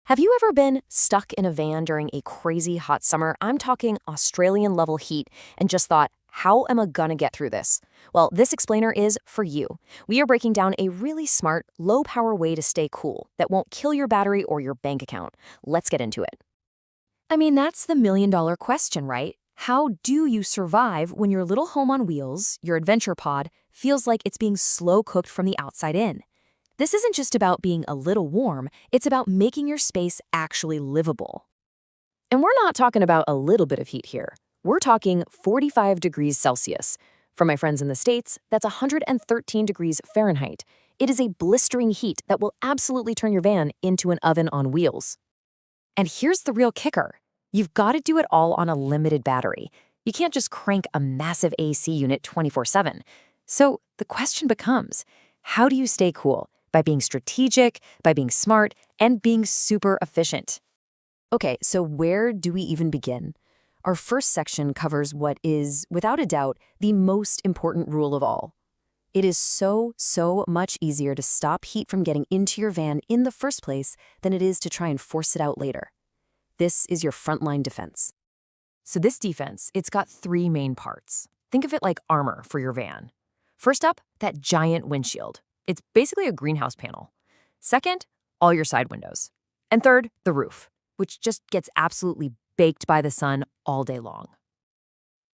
Have you ever been stuck in a van during a crazy hot summer? I'm talking Australian level heat, and just thought, how am I gonna get through this? Well, this explainer is for you. We are breaking down a really smart, low power way to stay cool that won't kill your battery or your bank account. Let's get into it. I mean, that's the million-dollar question, right? How do you survive when your little home on wheels, your adventure pod, feels like it's being slow cooked from the outside in? This isn't just about being a little warm, it's about making your space actually livable. And we're not talking about a little bit of heat here. We're talking 45 degrees Celsius. For my friends in the States, that's 113 degrees Fahrenheit. It is a blistering heat that will absolutely turn your van into an oven on wheels. And here's the real kicker. You've got to do it all on a limited battery. You can't just crank a massive AC unit 24/7. So the question becomes, how do you stay cool? By being strategic, by being smart, and being super efficient. Okay, so where do we even begin? Our first section covers what is, without a doubt, the most important rule of all. It is so much easier to stop heat from getting into your van in the first place than it is to try and force it out later. This is your frontline defense. So this defense, it's got three main parts. Think of it like armor for your van. First up, that giant windshield. It's basically a greenhouse panel. Second, all your side windows. And third, the roof, which just gets absolutely baked by the sun all day long.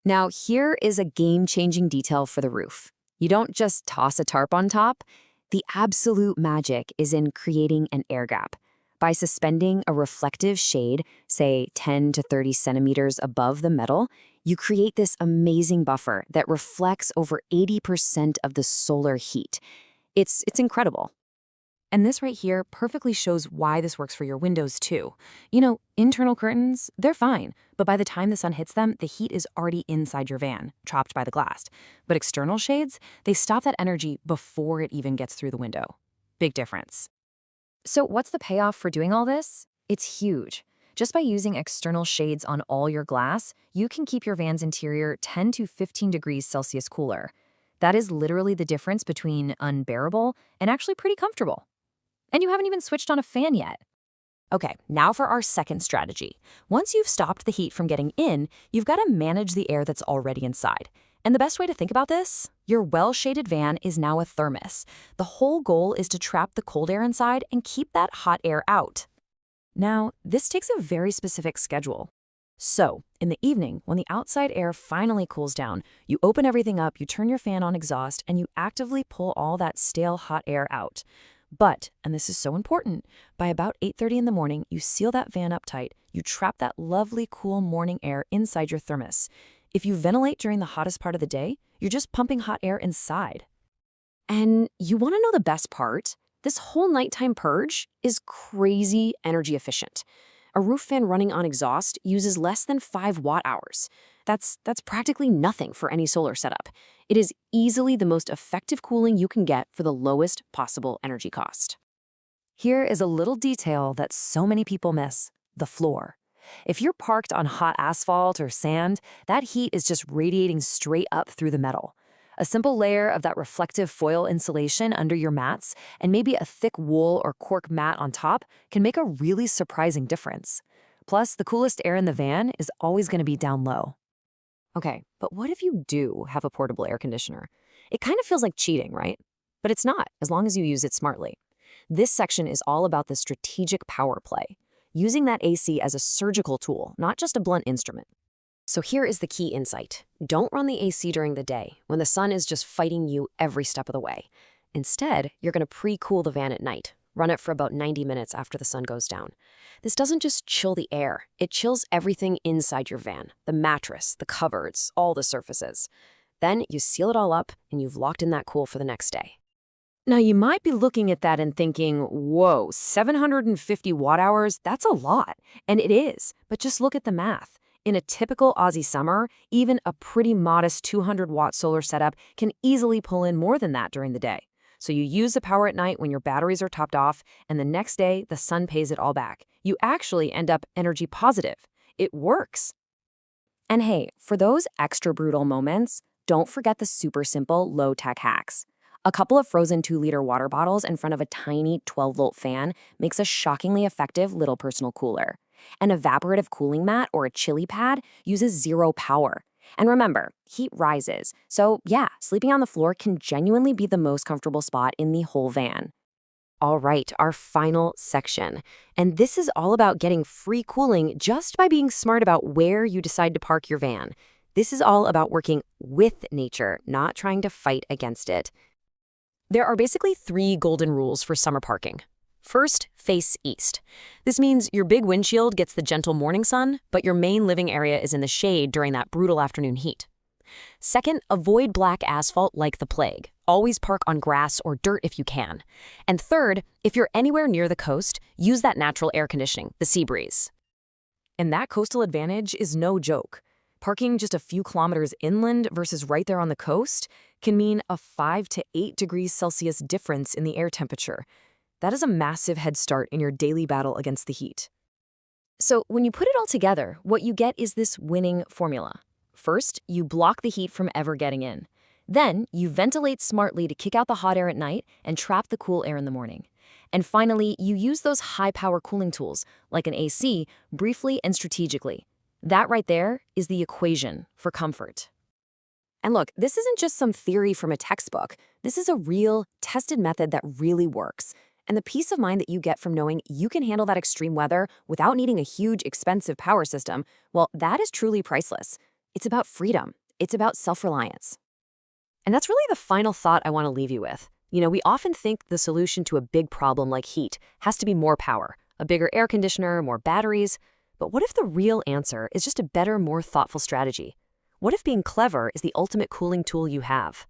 Now, here is a game-changing detail for the roof. You don't just toss a tarp on top. The absolute magic is in creating an air gap. By suspending a reflective shade, say 10 to 30 centimeters above the metal, you create this amazing buffer that reflects over 80% of the solar heat. It's incredible. And this right here perfectly shows why this works for your windows too. You know, internal curtains, they're fine, but by the time the sun hits them, the heat is already inside your van, trapped by the glass. But external shades, they stop that energy before it even gets through the window. Big difference. So what's the payoff for doing all this? It's huge. Just by using external shades on all your glass, you can keep your van's interior 10 to 15 degrees Celsius cooler. That is literally the difference between unbearable and actually pretty comfortable. And you haven't even switched on a fan yet. Okay, now for our second strategy. Once you've stopped the heat from getting in, you've got to manage the air that's already inside. And the best way to think about this? Your well-shaded van is now a thermos. The whole goal is to trap the cold air inside and keep that hot air out. Now, this takes a very specific schedule. So, in the evening, when the outside air finally cools down, you open everything up, you turn your fan on exhaust, and you actively pull all that stale hot air out. But, and this is so important, by about 8:30 in the morning, you seal that van up tight, you trap that lovely cool morning air inside your thermos. If you ventilate during the hottest part of the day, you're just pumping hot air inside. And you want to know the best part? This whole nighttime purge is crazy energy efficient. A roof fan running on exhaust uses less than 5 watt-hours. That's practically nothing for any solar setup. It is easily the most effective cooling you can get for the lowest possible energy cost. Here is a little detail that so many people miss: the floor. If you're parked on hot asphalt or sand, that heat is just radiating straight up through the metal. A simple layer of that reflective foil insulation under your mats and maybe a thick wool or cork mat on top can make a really surprising difference. Plus, the coolest air in the van is always going to be down low. Okay, but what if you do have a portable air conditioner? It kind of feels like cheating, right? But it's not, as long as you use it smartly. This section is all about the strategic power play, using that AC as a surgical tool, not just a blunt instrument. So here is the key insight. Don't run the AC during the day, when the sun is just fighting you every step of the way. Instead, you're going to pre-cool the van at night. Run it for about 90 minutes after the sun goes down. This doesn't just chill the air, it chills everything inside your van, the mattress, the cupboards, all the surfaces. Then you seal it all up and you've locked in that cool for the next day. Now you might be looking at that and thinking, whoa, 750 watt-hours, that's a lot. And it is, but just look at the math. In a typical Aussie summer, even a pretty modest 200-watt solar setup can easily pull in more than that during the day. So you use the power at night when your batteries are topped off, and the next day, the sun pays it all back. You actually end up energy positive. It works. And hey, for those extra brutal moments, don't forget the super simple low-tech hacks. A couple of frozen 2-liter water bottles in front of a tiny 12-volt fan makes a shockingly effective little personal cooler. An evaporative cooling mat or a chili pad uses zero power. And remember, heat rises, so yeah, sleeping on the floor can genuinely be the most comfortable spot in the whole van. All right, our final section. And this is all about getting free cooling just by being smart about where you decide to park your van. This is all about working with nature, not trying to fight against it. There are basically 3 golden rules for summer parking. First, face east. This means your big windshield gets the gentle morning sun, but your main living area is in the shade during that brutal afternoon heat. Second, avoid black asphalt like the plague. Always park on grass or dirt if you can. And third, if you're anywhere near the coast, use that natural air conditioning, the sea breeze. And that coastal advantage is no joke. Parking just a few kilometers inland versus right there on the coast can mean a 5 to 8 degrees Celsius difference in the air temperature. That is a massive head start in your daily battle against the heat. So when you put it all together, what you get is this winning formula. First, you block the heat from ever getting in. Then, you ventilate smartly to kick out the hot air at night and trap the cool air in the morning. And finally, you use those high-power cooling tools, like an AC, briefly and strategically. That right there is the equation for comfort. And look, this isn't just some theory from a textbook. This is a real, tested method that really works. And the peace of mind that you get from knowing you can handle that extreme weather without needing a huge, expensive power system, well, that is truly priceless. It's about freedom. It's about self-reliance. And that's really the final thought I want to leave you with. We often think the solution to a big problem like heat has to be more power, a bigger air conditioner, more batteries. But what if the real answer is just a better, more thoughtful strategy? What if being clever is the ultimate cooling tool you have?